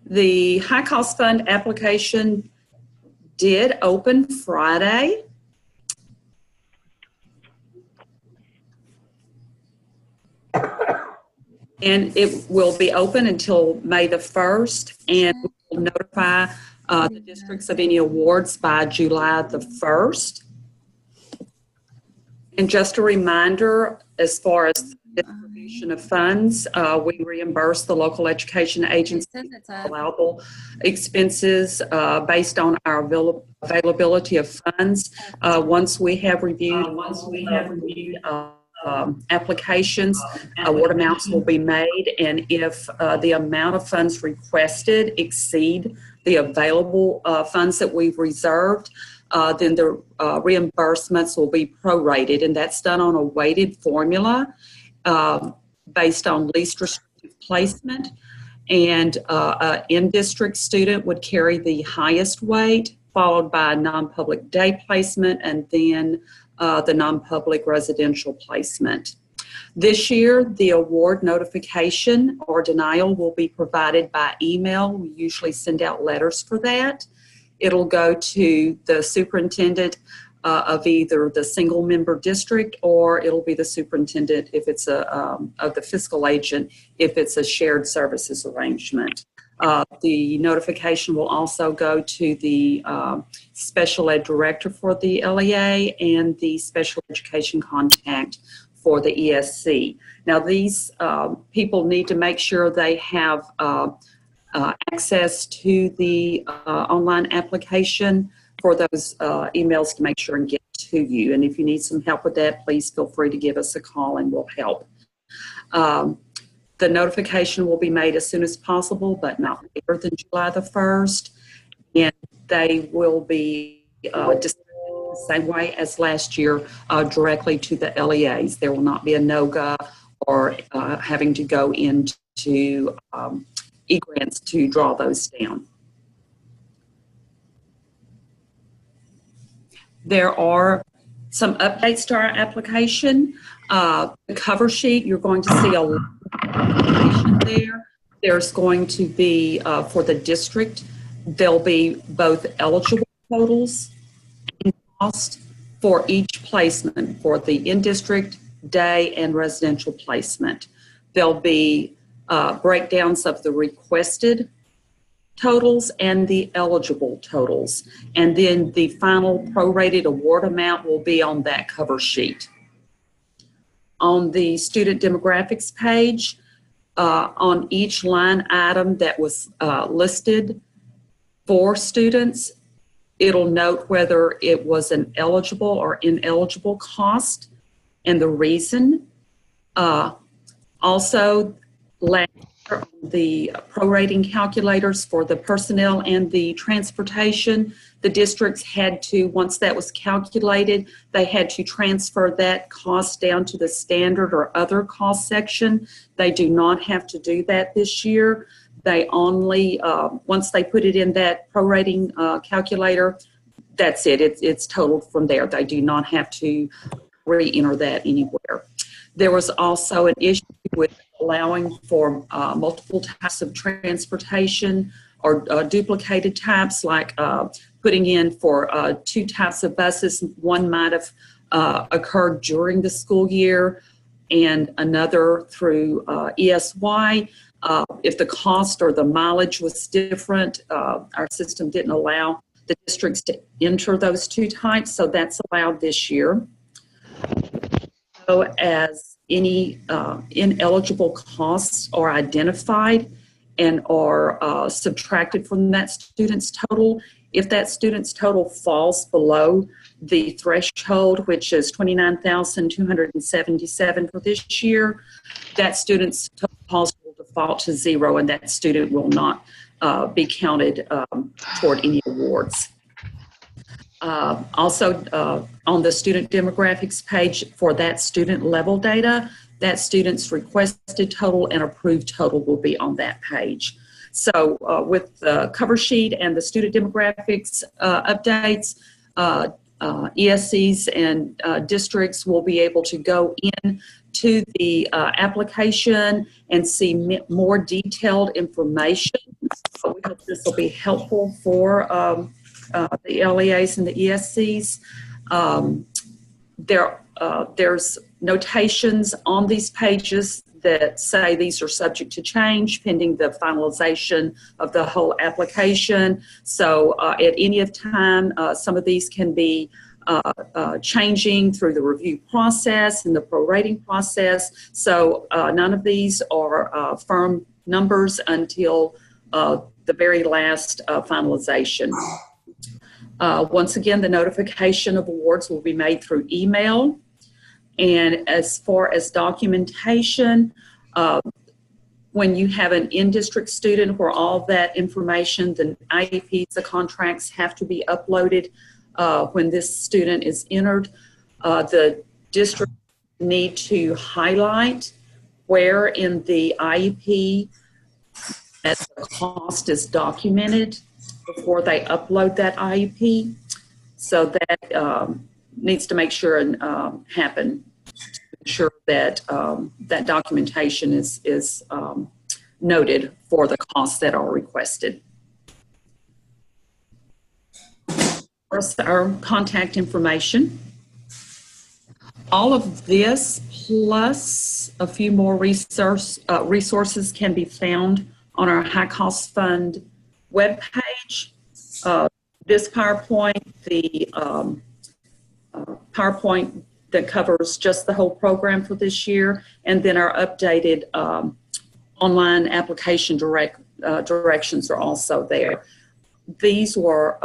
The high cost fund application did open Friday. And it will be open until May the 1st, and we will notify the districts of any awards by July the 1st. And just a reminder, as far as the distribution of funds, we reimburse the local education agency allowable expenses based on our availability of funds. Once we have reviewed applications, award amounts will be made, and if the amount of funds requested exceed the available funds that we've reserved, then the reimbursements will be prorated, and that's done on a weighted formula based on least restrictive placement. And an in-district student would carry the highest weight, followed by a non-public day placement, and then the non-public residential placement. This year, the award notification or denial will be provided by email. We usually send out letters for that. It'll go to the superintendent of either the single member district, or it'll be the superintendent if it's of the fiscal agent if it's a shared services arrangement. The notification will also go to the special ed director for the LEA and the special education contact for the ESC. Now, these people need to make sure they have access to the online application for those emails to make sure and get to you. And if you need some help with that, please feel free to give us a call and we'll help. The notification will be made as soon as possible, but not later than July the 1st. And they will be distributed the same way as last year, directly to the LEAs. There will not be a NOGA or having to go into eGrants to draw those down. There are some updates to our application. The cover sheet, you're going to see a lot of information there. There's going to be, for the district, there'll be both eligible totals and cost for each placement for the in-district, day, and residential placement. There'll be breakdowns of the requested totals and the eligible totals. And then the final prorated award amount will be on that cover sheet. On the student demographics page, on each line item that was listed for students, it'll note whether it was an eligible or ineligible cost and the reason. Also, last year, the prorating calculators for the personnel and the transportation, the districts had to, once that was calculated, they had to transfer that cost down to the standard or other cost section. They do not have to do that this year. They only, once they put it in that prorating calculator, that's it. It's totaled from there. They do not have to re-enter that anywhere. There was also an issue with allowing for multiple types of transportation or duplicated types, like putting in for 2 types of buses. One might have occurred during the school year and another through ESY. If the cost or the mileage was different, our system didn't allow the districts to enter those 2 types, so that's allowed this year. So as any ineligible costs are identified and are subtracted from that student's total, if that student's total falls below the threshold, which is $29,277 for this year, that student's total cost will default to 0, and that student will not be counted toward any awards. Also, on the student demographics page for that student level data, that student's requested total and approved total will be on that page. So with the cover sheet and the student demographics updates, ESCs and districts will be able to go in to the application and see more detailed information. So we hope this will be helpful for the LEAs and the ESCs. There's notations on these pages that say these are subject to change pending the finalization of the whole application. So at any time, some of these can be changing through the review process and the prorating process. So none of these are firm numbers until the very last finalization. Once again, the notification of awards will be made through email. And as far as documentation, when you have an in-district student where all that information, the IEPs, the contracts have to be uploaded when this student is entered, the district need to highlight where in the IEP that the cost is documented before they upload that IEP. So that needs to make sure and happen to ensure that that documentation is noted for the costs that are requested. First, our contact information. All of this plus a few more resources can be found on our High Cost Fund webpage. This PowerPoint, the PowerPoint that covers just the whole program for this year, and then our updated online application directions are also there. These were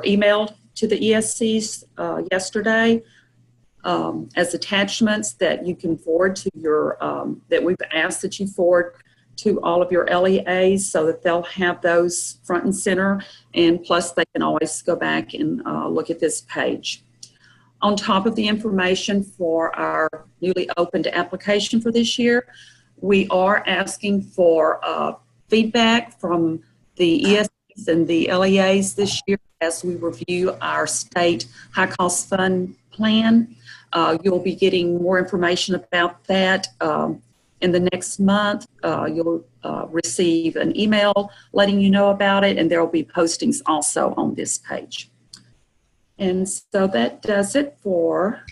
emailed to the ESCs yesterday as attachments that you can forward to your, that we've asked that you forward to all of your LEAs so that they'll have those front and center, and plus they can always go back and look at this page. On top of the information for our newly opened application for this year, we are asking for feedback from the ESCs and the LEAs this year as we review our state high cost fund plan. You'll be getting more information about that in the next month. You'll receive an email letting you know about it, and there will be postings also on this page. And so that does it for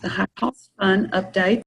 the high cost fund update.